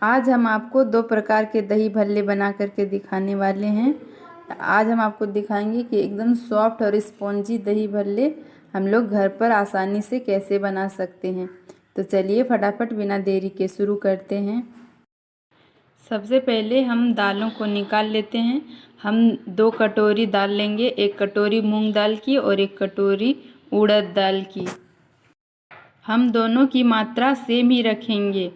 आज हम आपको दो प्रकार के दही भल्ले बना करके दिखाने वाले हैं। आज हम आपको दिखाएंगे कि एकदम सॉफ्ट और स्पॉन्जी दही भल्ले हम लोग घर पर आसानी से कैसे बना सकते हैं। तो चलिए फटाफट बिना देरी के शुरू करते हैं। सबसे पहले हम दालों को निकाल लेते हैं। हम 2 कटोरी दाल लेंगे, 1 कटोरी मूंग दाल की और 1 कटोरी उड़द दाल की। हम दोनों की मात्रा सेम ही रखेंगे।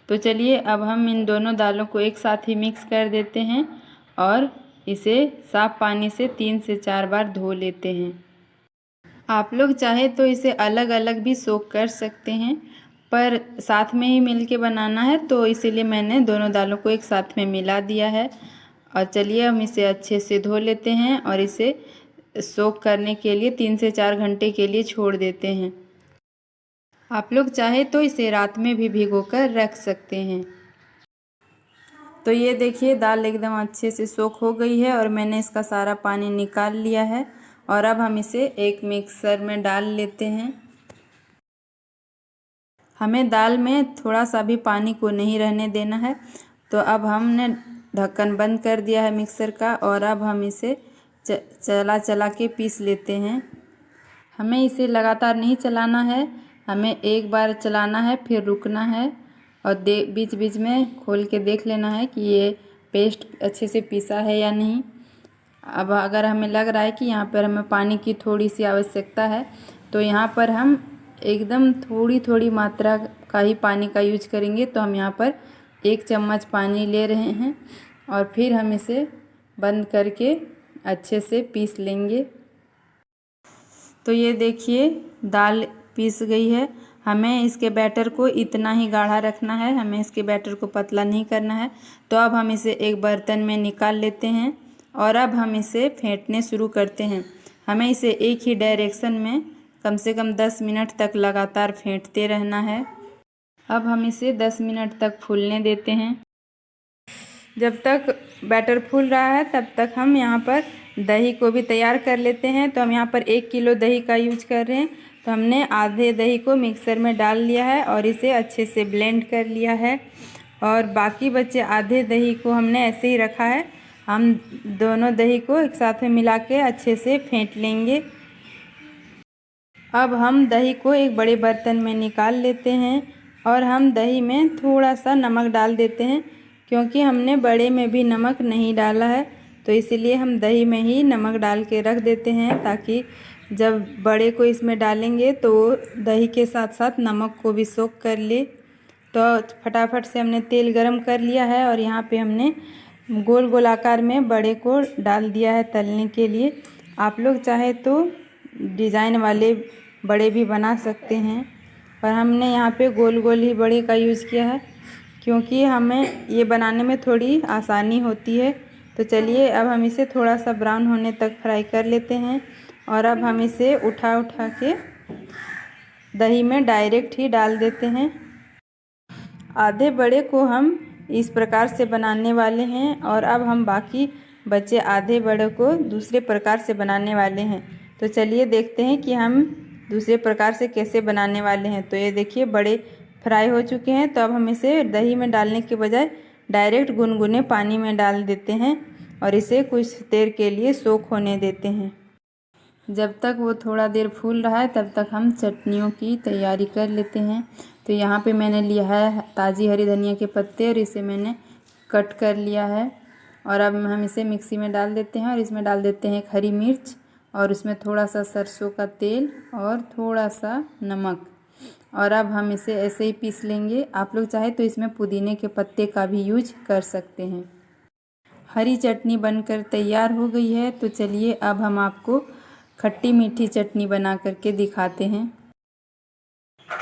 तो चलिए अब हम इन दोनों दालों को एक साथ ही मिक्स कर देते हैं और इसे साफ पानी से 3 से 4 बार धो लेते हैं। आप लोग चाहे तो इसे अलग अलग भी सोक कर सकते हैं, पर साथ में ही मिल के बनाना है तो इसीलिए मैंने दोनों दालों को एक साथ में मिला दिया है। और चलिए हम इसे अच्छे से धो लेते हैं और इसे सोक करने के लिए 3 से 4 घंटे के लिए छोड़ देते हैं। आप लोग चाहे तो इसे रात में भी भिगोकर रख सकते हैं। तो ये देखिए दाल एकदम अच्छे से सोख हो गई है और मैंने इसका सारा पानी निकाल लिया है। और अब हम इसे एक मिक्सर में डाल लेते हैं। हमें दाल में थोड़ा सा भी पानी को नहीं रहने देना है। तो अब हमने ढक्कन बंद कर दिया है मिक्सर का और अब हम इसे चला चला के पीस लेते हैं। हमें इसे लगातार नहीं चलाना है, हमें एक बार चलाना है फिर रुकना है और बीच बीच में खोल के देख लेना है कि ये पेस्ट अच्छे से पीसा है या नहीं। अब अगर हमें लग रहा है कि यहाँ पर हमें पानी की थोड़ी सी आवश्यकता है तो यहाँ पर हम एकदम थोड़ी थोड़ी मात्रा का ही पानी का यूज करेंगे। तो हम यहाँ पर 1 चम्मच पानी ले रहे हैं और फिर हम इसे बंद करके अच्छे से पीस लेंगे। तो ये देखिए दाल पीस गई है। हमें इसके बैटर को इतना ही गाढ़ा रखना है, हमें इसके बैटर को पतला नहीं करना है। तो अब हम इसे एक बर्तन में निकाल लेते हैं और अब हम इसे फेंटने शुरू करते हैं। हमें इसे एक ही डायरेक्शन में कम से कम 10 मिनट तक लगातार फेंटते रहना है। अब हम इसे 10 मिनट तक फूलने देते हैं। जब तक बैटर फूल रहा है तब तक हम यहाँ पर दही को भी तैयार कर लेते हैं। तो हम यहाँ पर 1 किलो दही का यूज कर रहे हैं। तो हमने आधे दही को मिक्सर में डाल लिया है और इसे अच्छे से ब्लेंड कर लिया है और बाकी बचे आधे दही को हमने ऐसे ही रखा है। हम दोनों दही को एक साथ में मिला के अच्छे से फेंट लेंगे। अब हम दही को एक बड़े बर्तन में निकाल लेते हैं और हम दही में थोड़ा सा नमक डाल देते हैं, क्योंकि हमने बड़े में भी नमक नहीं डाला है। तो इसलिए हम दही में ही नमक डाल के रख देते हैं, ताकि जब बड़े को इसमें डालेंगे तो दही के साथ साथ नमक को भी सोख कर ले। तो फटाफट से हमने तेल गरम कर लिया है और यहाँ पे हमने गोल गोल आकार में बड़े को डाल दिया है तलने के लिए। आप लोग चाहे तो डिज़ाइन वाले बड़े भी बना सकते हैं, पर हमने यहाँ पे गोल गोल ही बड़े का यूज़ किया है, क्योंकि हमें ये बनाने में थोड़ी आसानी होती है। तो चलिए अब हम इसे थोड़ा सा ब्राउन होने तक फ्राई कर लेते हैं और अब हम इसे उठा के दही में डायरेक्ट ही डाल देते हैं। आधे बड़े को हम इस प्रकार से बनाने वाले हैं और अब हम बाकी बचे आधे बड़े को दूसरे प्रकार से बनाने वाले हैं। तो चलिए देखते हैं कि हम दूसरे प्रकार से कैसे बनाने वाले हैं। तो ये देखिए बड़े फ्राई हो चुके हैं। तो अब हम इसे दही में डालने के बजाय डायरेक्ट गुनगुने पानी में डाल देते हैं और इसे कुछ देर के लिए सोख होने देते हैं। जब तक वो थोड़ा देर फूल रहा है तब तक हम चटनियों की तैयारी कर लेते हैं। तो यहाँ पे मैंने लिया है ताज़ी हरी धनिया के पत्ते और इसे मैंने कट कर लिया है और अब हम इसे मिक्सी में डाल देते हैं और इसमें डाल देते हैं एक हरी मिर्च और उसमें थोड़ा सा सरसों का तेल और थोड़ा सा नमक। और अब हम इसे ऐसे ही पीस लेंगे। आप लोग चाहे तो इसमें पुदीने के पत्ते का भी यूज कर सकते हैं। हरी चटनी बनकर तैयार हो गई है। तो चलिए अब हम आपको खट्टी मीठी चटनी बना करके दिखाते हैं।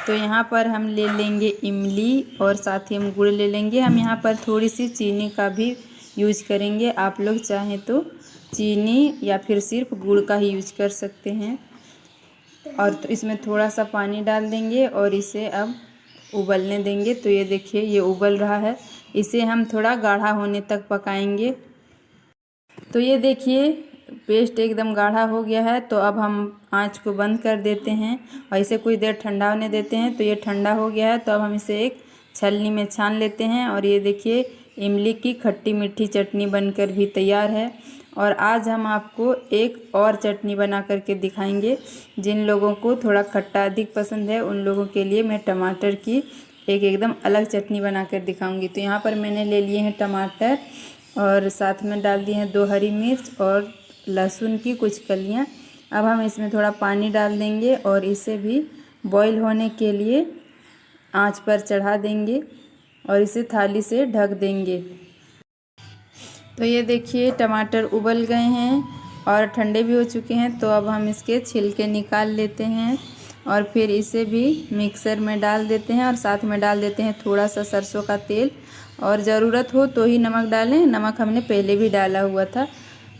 तो यहाँ पर हम ले लेंगे इमली और साथ ही हम गुड़ ले लेंगे। हम यहाँ पर थोड़ी सी चीनी का भी यूज करेंगे। आप लोग चाहें तो चीनी या फिर सिर्फ गुड़ का ही यूज कर सकते हैं। और तो इसमें थोड़ा सा पानी डाल देंगे और इसे अब उबलने देंगे। तो ये देखिए ये उबल रहा है, इसे हम थोड़ा गाढ़ा होने तक पकाएंगे। तो ये देखिए पेस्ट एकदम गाढ़ा हो गया है। तो अब हम आंच को बंद कर देते हैं और इसे कुछ देर ठंडा होने देते हैं। तो ये ठंडा हो गया है। तो अब हम इसे एक छलनी में छान लेते हैं। और ये देखिए इमली की खट्टी मीठी चटनी बनकर भी तैयार है। और आज हम आपको एक और चटनी बना करके दिखाएंगे। जिन लोगों को थोड़ा खट्टा अधिक पसंद है उन लोगों के लिए मैं टमाटर की एकदम अलग चटनी बनाकर दिखाऊंगी। तो यहाँ पर मैंने ले लिए हैं टमाटर और साथ में डाल दिए हैं 2 हरी मिर्च और लहसुन की कुछ कलियाँ। अब हम इसमें थोड़ा पानी डाल देंगे और इसे भी बॉईल होने के लिए आंच पर चढ़ा देंगे और इसे थाली से ढक देंगे। तो ये देखिए टमाटर उबल गए हैं और ठंडे भी हो चुके हैं। तो अब हम इसके छिलके निकाल लेते हैं और फिर इसे भी मिक्सर में डाल देते हैं और साथ में डाल देते हैं थोड़ा सा सरसों का तेल। और ज़रूरत हो तो ही नमक डालें, नमक हमने पहले भी डाला हुआ था।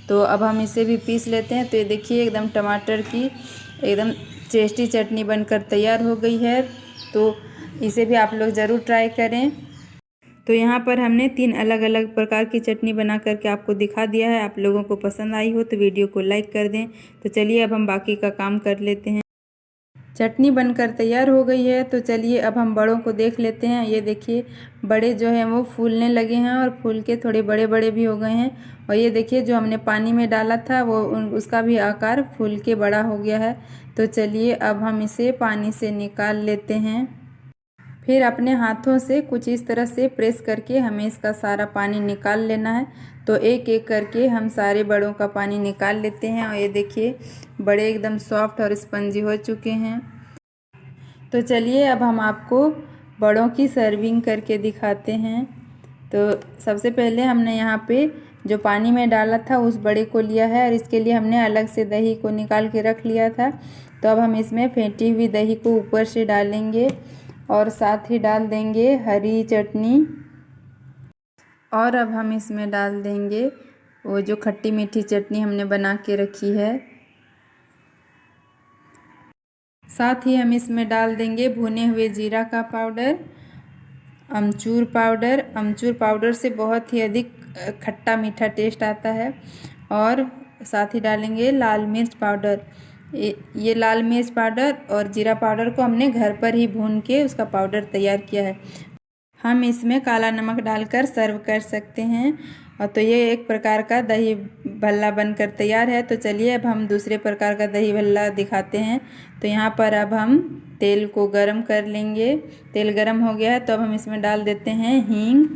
तो अब हम इसे भी पीस लेते हैं। तो ये देखिए एकदम टमाटर की एकदम टेस्टी चटनी बनकर तैयार हो गई है। तो इसे भी आप लोग ज़रूर ट्राई करें। तो यहाँ पर हमने 3 अलग अलग प्रकार की चटनी बना करके आपको दिखा दिया है। आप लोगों को पसंद आई हो तो वीडियो को लाइक कर दें। तो चलिए अब हम बाकी का काम कर लेते हैं। चटनी बनकर तैयार हो गई है। तो चलिए अब हम बड़ों को देख लेते हैं। ये देखिए बड़े जो हैं वो फूलने लगे हैं और फूल के थोड़े बड़े बड़े भी हो गए हैं। और ये देखिए जो हमने पानी में डाला था वो उसका भी आकार फूल के बड़ा हो गया है। तो चलिए अब हम इसे पानी से निकाल लेते हैं। फिर अपने हाथों से कुछ इस तरह से प्रेस करके हमें इसका सारा पानी निकाल लेना है। तो एक एक करके हम सारे बड़ों का पानी निकाल लेते हैं। और ये देखिए बड़े एकदम सॉफ्ट और स्पंजी हो चुके हैं। तो चलिए अब हम आपको बड़ों की सर्विंग करके दिखाते हैं। तो सबसे पहले हमने यहाँ पे जो पानी में डाला था उस बड़े को लिया है और इसके लिए हमने अलग से दही को निकाल के रख लिया था। तो अब हम इसमें फेंटी हुई दही को ऊपर से डालेंगे और साथ ही डाल देंगे हरी चटनी। और अब हम इसमें डाल देंगे वो जो खट्टी मीठी चटनी हमने बना के रखी है। साथ ही हम इसमें डाल देंगे भुने हुए जीरा का पाउडर, अमचूर पाउडर। अमचूर पाउडर से बहुत ही अधिक खट्टा मीठा टेस्ट आता है। और साथ ही डालेंगे लाल मिर्च पाउडर। ये लाल मिर्च पाउडर और जीरा पाउडर को हमने घर पर ही भून के उसका पाउडर तैयार किया है। हम इसमें काला नमक डालकर सर्व कर सकते हैं। और तो ये एक प्रकार का दही भल्ला बनकर तैयार है। तो चलिए अब हम दूसरे प्रकार का दही भल्ला दिखाते हैं। तो यहाँ पर अब हम तेल को गरम कर लेंगे। तेल गरम हो गया है तो अब हम इसमें डाल देते हैं हींग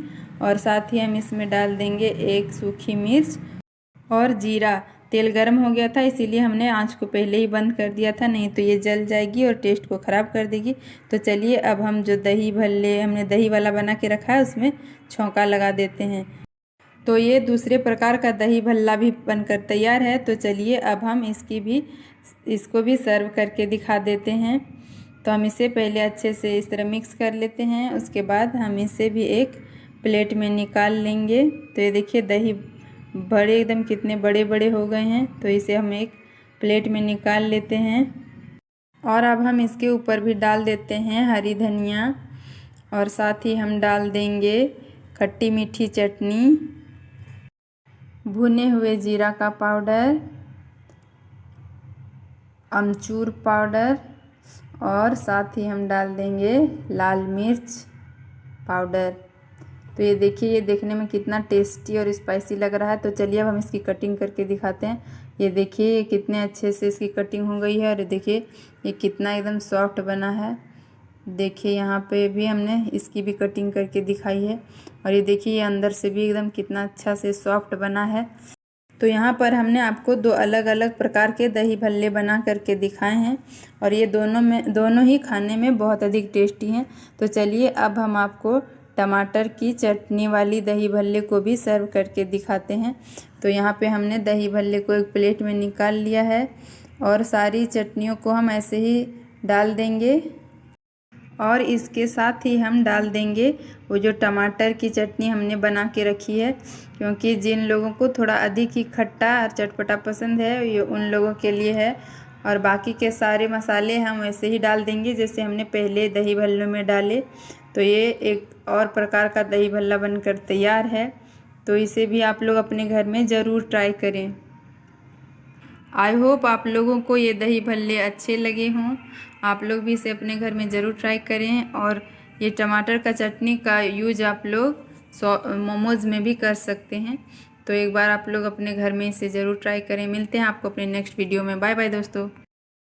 और साथ ही हम इसमें डाल देंगे 1 सूखी मिर्च और जीरा। तेल गरम हो गया था इसीलिए हमने आंच को पहले ही बंद कर दिया था, नहीं तो ये जल जाएगी और टेस्ट को ख़राब कर देगी। तो चलिए अब हम जो दही भल्ले हमने दही वाला बना के रखा है उसमें छौंका लगा देते हैं। तो ये दूसरे प्रकार का दही भल्ला भी बनकर तैयार है। तो चलिए अब हम इसको भी सर्व करके दिखा देते हैं। तो हम इसे पहले अच्छे से इस तरह मिक्स कर लेते हैं। उसके बाद हम इसे भी एक प्लेट में निकाल लेंगे। तो ये देखिए दही बड़े एकदम कितने बड़े बड़े हो गए हैं। तो इसे हम एक प्लेट में निकाल लेते हैं। और अब हम इसके ऊपर भी डाल देते हैं हरी धनिया और साथ ही हम डाल देंगे खट्टी मीठी चटनी, भुने हुए जीरा का पाउडर, अमचूर पाउडर और साथ ही हम डाल देंगे लाल मिर्च पाउडर। तो ये देखिए ये देखने में कितना टेस्टी और स्पाइसी लग रहा है। तो चलिए अब हम इसकी कटिंग करके दिखाते हैं। ये देखिए ये कितने अच्छे से इसकी कटिंग हो गई है और देखिए ये कितना एकदम सॉफ्ट बना है। देखिए यहाँ पे भी हमने इसकी भी कटिंग करके दिखाई है और ये देखिए ये अंदर से भी एकदम कितना अच्छा से सॉफ्ट बना है। तो यहाँ पर हमने आपको 2 अलग अलग प्रकार के दही भल्ले बना करके दिखाए हैं और ये दोनों ही खाने में बहुत अधिक टेस्टी हैं। तो चलिए अब हम आपको टमाटर की चटनी वाली दही भल्ले को भी सर्व करके दिखाते हैं। तो यहाँ पे हमने दही भल्ले को एक प्लेट में निकाल लिया है और सारी चटनियों को हम ऐसे ही डाल देंगे और इसके साथ ही हम डाल देंगे वो जो टमाटर की चटनी हमने बना के रखी है। क्योंकि जिन लोगों को थोड़ा अधिक ही खट्टा और चटपटा पसंद है ये उन लोगों के लिए है। और बाकी के सारे मसाले हम वैसे ही डाल देंगे जैसे हमने पहले दही भल्लों में डाले। तो ये एक और प्रकार का दही भल्ला बनकर तैयार है। तो इसे भी आप लोग अपने घर में ज़रूर ट्राई करें। आई होप आप लोगों को ये दही भल्ले अच्छे लगे हों। आप लोग भी इसे अपने घर में ज़रूर ट्राई करें और ये टमाटर का चटनी का यूज आप लोग मोमोज़ में भी कर सकते हैं। तो एक बार आप लोग अपने घर में इसे ज़रूर ट्राई करें। मिलते हैं आपको अपने नेक्स्ट वीडियो में। बाय बाय दोस्तों।